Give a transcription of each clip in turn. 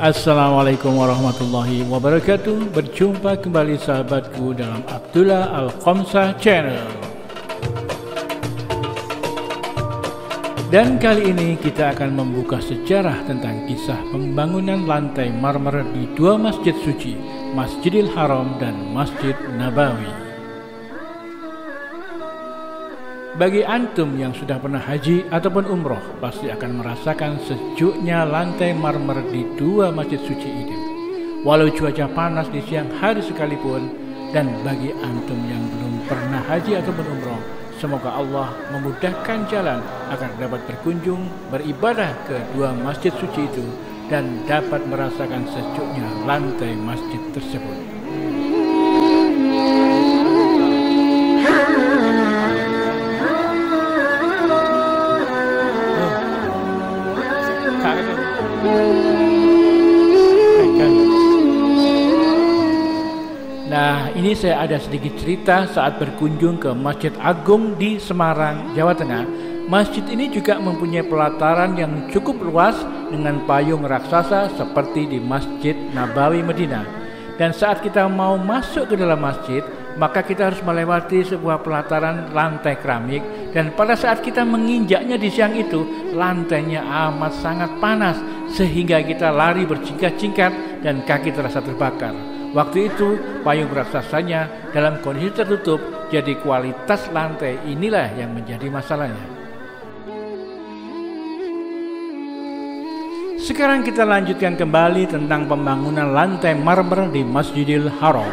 Assalamualaikum warahmatullahi wabarakatuh. Berjumpa kembali sahabatku dalam Abdullah Al-Khamsah Channel. Dan kali ini kita akan membuka sejarah tentang kisah pembangunan lantai marmer di dua masjid suci, Masjidil Haram dan Masjid Nabawi. Bagi antum yang sudah pernah haji ataupun umroh, pasti akan merasakan sejuknya lantai marmer di dua masjid suci ini. Walau cuaca panas di siang hari sekalipun, dan bagi antum yang belum pernah haji ataupun umroh, semoga Allah memudahkan jalan agar dapat berkunjung, beribadah ke dua masjid suci itu, dan dapat merasakan sejuknya lantai masjid tersebut. Nah, ini saya ada sedikit cerita saat berkunjung ke Masjid Agung di Semarang, Jawa Tengah. Masjid ini juga mempunyai pelataran yang cukup luas dengan payung raksasa seperti di Masjid Nabawi Madinah. Dan saat kita mau masuk ke dalam masjid, maka kita harus melewati sebuah pelataran lantai keramik, dan pada saat kita menginjaknya di siang itu, lantainya amat sangat panas sehingga kita lari berjingkat-jingkat dan kaki terasa terbakar. Waktu itu payung raksasanya dalam kondisi tertutup, jadi kualitas lantai inilah yang menjadi masalahnya. Sekarang kita lanjutkan kembali tentang pembangunan lantai marmer di Masjidil Haram.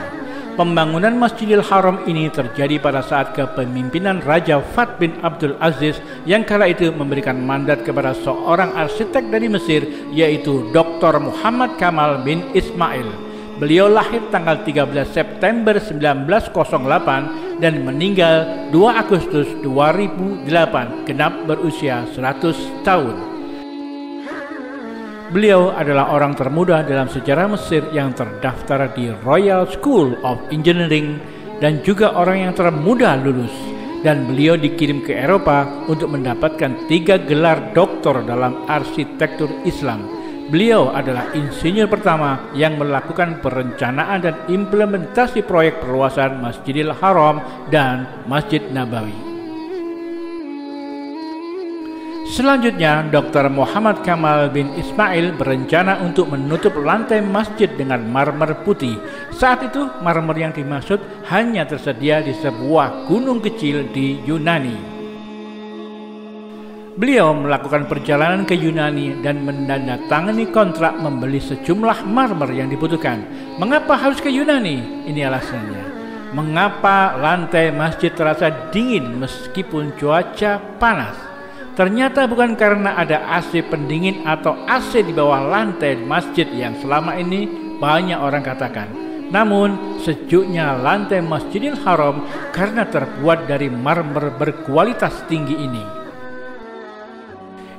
Pembangunan Masjidil Haram ini terjadi pada saat kepemimpinan Raja Fahd bin Abdul Aziz yang kala itu memberikan mandat kepada seorang arsitek dari Mesir, yaitu Dr. Muhammad Kamal bin Ismail. Beliau lahir tanggal 13 September 1908 dan meninggal 2 Agustus 2008, genap berusia 100 tahun. Beliau adalah orang termuda dalam sejarah Mesir yang terdaftar di Royal School of Engineering dan juga orang yang termuda lulus. Dan beliau dikirim ke Eropa untuk mendapatkan 3 gelar doktor dalam arsitektur Islam. Beliau adalah insinyur pertama yang melakukan perencanaan dan implementasi proyek perluasan Masjidil Haram dan Masjid Nabawi. Selanjutnya, Dr. Muhammad Kamal bin Ismail berencana untuk menutup lantai masjid dengan marmer putih. Saat itu, marmer yang dimaksud hanya tersedia di sebuah gunung kecil di Yunani. Beliau melakukan perjalanan ke Yunani dan menandatangani kontrak membeli sejumlah marmer yang dibutuhkan. Mengapa harus ke Yunani? Ini alasannya. Mengapa lantai masjid terasa dingin meskipun cuaca panas? Ternyata bukan karena ada AC pendingin atau AC di bawah lantai masjid yang selama ini banyak orang katakan. Namun sejuknya lantai Masjidil Haram karena terbuat dari marmer berkualitas tinggi ini.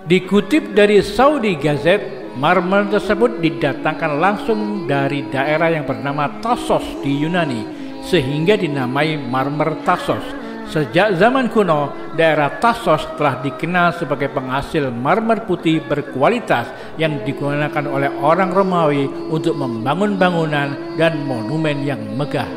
Dikutip dari Saudi Gazette, marmer tersebut didatangkan langsung dari daerah yang bernama Tassos di Yunani, sehingga dinamai marmer Tassos. Sejak zaman kuno, daerah Tassos telah dikenal sebagai penghasil marmer putih berkualitas yang digunakan oleh orang Romawi untuk membangun bangunan dan monumen yang megah.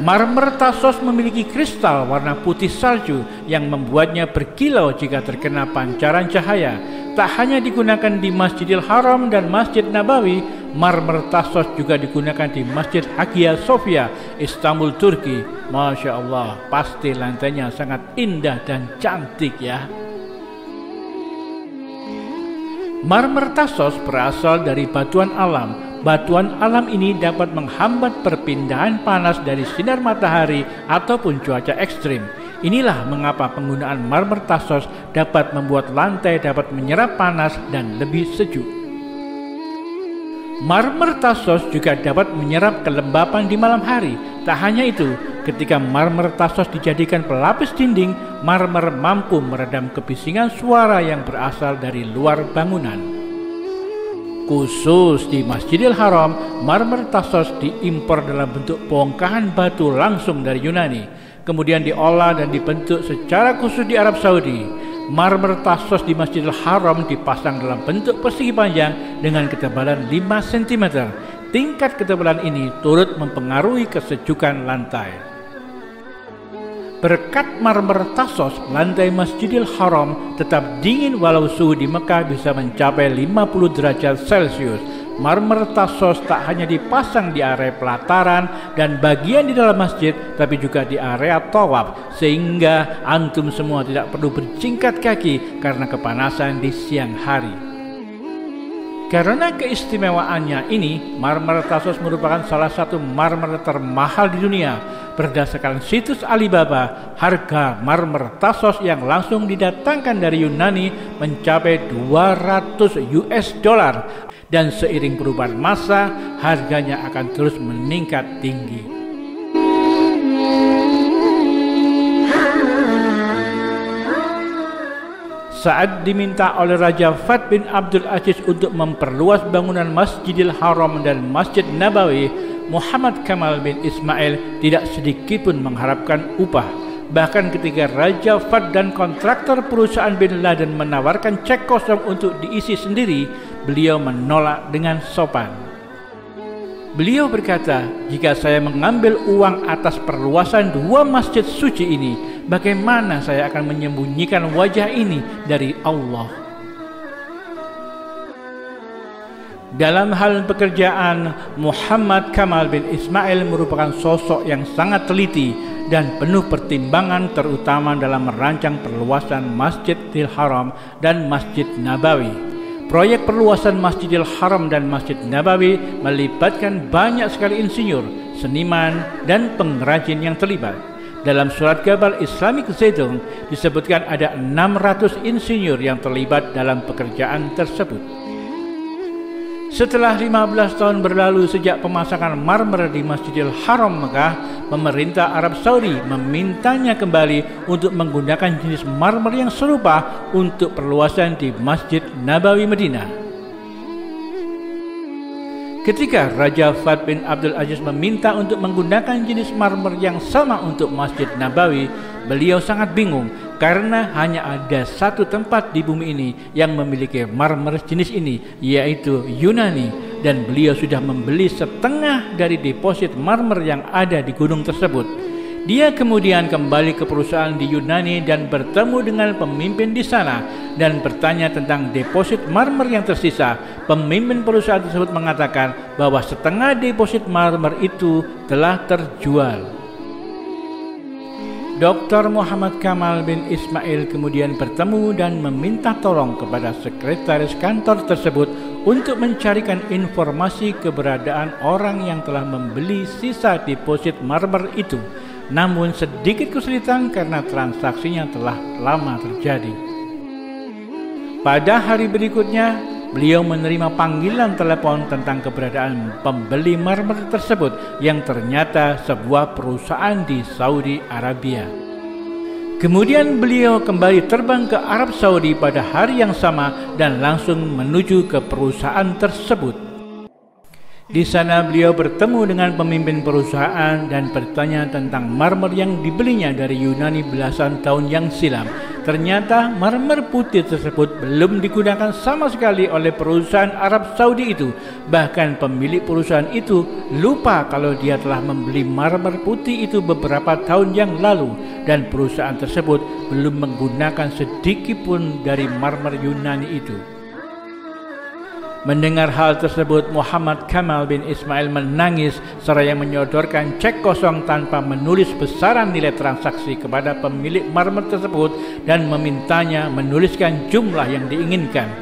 Marmer Tassos memiliki kristal warna putih salju yang membuatnya berkilau jika terkena pancaran cahaya. Tak hanya digunakan di Masjidil Haram dan Masjid Nabawi, marmer Tassos juga digunakan di Masjid Hagia Sophia, Istanbul, Turki. Masya Allah, pasti lantainya sangat indah dan cantik ya. Marmer Tassos berasal dari batuan alam. Batuan alam ini dapat menghambat perpindahan panas dari sinar matahari ataupun cuaca ekstrim. Inilah mengapa penggunaan marmer Tassos dapat membuat lantai dapat menyerap panas dan lebih sejuk. Marmer Tassos juga dapat menyerap kelembapan di malam hari. Tak hanya itu, ketika marmer Tassos dijadikan pelapis dinding, marmer mampu meredam kebisingan suara yang berasal dari luar bangunan. Khusus di Masjidil Haram, marmer Tassos diimpor dalam bentuk bongkahan batu langsung dari Yunani, kemudian diolah dan dibentuk secara khusus di Arab Saudi. Marmer Tassos di Masjidil Haram dipasang dalam bentuk persegi panjang dengan ketebalan 5 cm. Tingkat ketebalan ini turut mempengaruhi kesejukan lantai. Berkat marmer Tassos, lantai Masjidil Haram tetap dingin walau suhu di Mekah bisa mencapai 50 derajat Celcius. Marmer Tassos tak hanya dipasang di area pelataran dan bagian di dalam masjid, tapi juga di area tawaf, sehingga antum semua tidak perlu berjingkat kaki karena kepanasan di siang hari. Karena keistimewaannya ini, marmer Tassos merupakan salah satu marmer termahal di dunia. Berdasarkan situs Alibaba, harga marmer Tassos yang langsung didatangkan dari Yunani mencapai $200 dan seiring perubahan masa, harganya akan terus meningkat tinggi. Saat diminta oleh Raja Fahd bin Abdul Aziz untuk memperluas bangunan Masjidil Haram dan Masjid Nabawi, Muhammad Kamal bin Ismail tidak sedikitpun mengharapkan upah. Bahkan ketika Raja Fahd dan kontraktor perusahaan Bin Laden menawarkan cek kosong untuk diisi sendiri, beliau menolak dengan sopan. Beliau berkata, jika saya mengambil uang atas perluasan 2 masjid suci ini, bagaimana saya akan menyembunyikan wajah ini dari Allah? Dalam hal pekerjaan, Muhammad Kamal bin Ismail merupakan sosok yang sangat teliti dan penuh pertimbangan, terutama dalam merancang perluasan Masjidil Haram dan Masjid Nabawi. Proyek perluasan Masjidil Haram dan Masjid Nabawi melibatkan banyak sekali insinyur, seniman, dan pengrajin yang terlibat. Dalam surat kabar Islamic Zaitun disebutkan ada 600 insinyur yang terlibat dalam pekerjaan tersebut. Setelah 15 tahun berlalu sejak pemasangan marmer di Masjidil Haram Mekah, pemerintah Arab Saudi memintanya kembali untuk menggunakan jenis marmer yang serupa untuk perluasan di Masjid Nabawi Madinah. Ketika Raja Fahd bin Abdul Aziz meminta untuk menggunakan jenis marmer yang sama untuk Masjid Nabawi, beliau sangat bingung karena hanya ada satu tempat di bumi ini yang memiliki marmer jenis ini, yaitu Yunani, dan beliau sudah membeli setengah dari deposit marmer yang ada di gunung tersebut. Dia kemudian kembali ke perusahaan di Yunani dan bertemu dengan pemimpin di sana dan bertanya tentang deposit marmer yang tersisa. Pemimpin perusahaan tersebut mengatakan bahwa setengah deposit marmer itu telah terjual. Dr. Muhammad Kamal bin Ismail kemudian bertemu dan meminta tolong kepada sekretaris kantor tersebut untuk mencarikan informasi keberadaan orang yang telah membeli sisa deposit marmer itu. Namun sedikit kesulitan karena transaksinya telah lama terjadi. Pada hari berikutnya, beliau menerima panggilan telepon tentang keberadaan pembeli marmer tersebut yang ternyata sebuah perusahaan di Saudi Arabia. Kemudian beliau kembali terbang ke Arab Saudi pada hari yang sama dan langsung menuju ke perusahaan tersebut. Di sana beliau bertemu dengan pemimpin perusahaan dan bertanya tentang marmer yang dibelinya dari Yunani belasan tahun yang silam. Ternyata marmer putih tersebut belum digunakan sama sekali oleh perusahaan Arab Saudi itu. Bahkan pemilik perusahaan itu lupa kalau dia telah membeli marmer putih itu beberapa tahun yang lalu, dan perusahaan tersebut belum menggunakan sedikit pun dari marmer Yunani itu. Mendengar hal tersebut, Muhammad Kamal bin Ismail menangis seraya menyodorkan cek kosong tanpa menulis besaran nilai transaksi kepada pemilik marmer tersebut dan memintanya menuliskan jumlah yang diinginkan.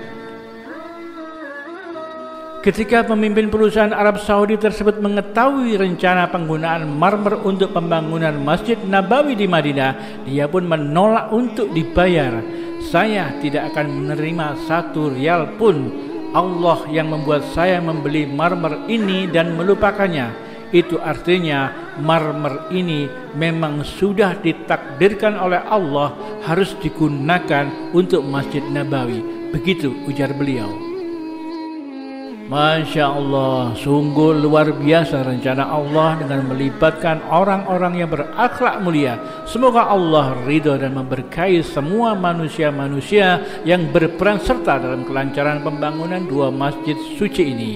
Ketika pemimpin perusahaan Arab Saudi tersebut mengetahui rencana penggunaan marmer untuk pembangunan Masjid Nabawi di Madinah, dia pun menolak untuk dibayar. Saya tidak akan menerima 1 rial pun. Allah yang membuat saya membeli marmer ini dan melupakannya. Itu artinya marmer ini memang sudah ditakdirkan oleh Allah harus digunakan untuk Masjid Nabawi. Begitu ujar beliau. Masya Allah, sungguh luar biasa rencana Allah dengan melibatkan orang-orang yang berakhlak mulia. Semoga Allah ridho dan memberkahi semua manusia-manusia yang berperan serta dalam kelancaran pembangunan dua masjid suci ini.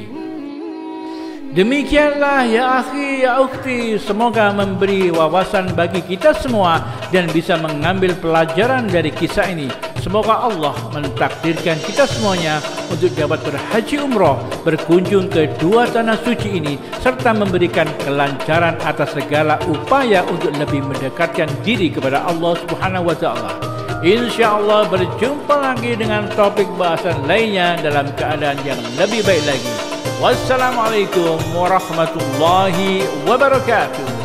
Demikianlah ya akhi, ya ukhti, semoga memberi wawasan bagi kita semua dan bisa mengambil pelajaran dari kisah ini. Semoga Allah mentakdirkan kita semuanya untuk dapat berhaji umroh, berkunjung ke dua tanah suci ini, serta memberikan kelancaran atas segala upaya untuk lebih mendekatkan diri kepada Allah Subhanahu wa Ta'ala. InsyaAllah berjumpa lagi dengan topik bahasan lainnya dalam keadaan yang lebih baik lagi. Wassalamualaikum warahmatullahi wabarakatuh.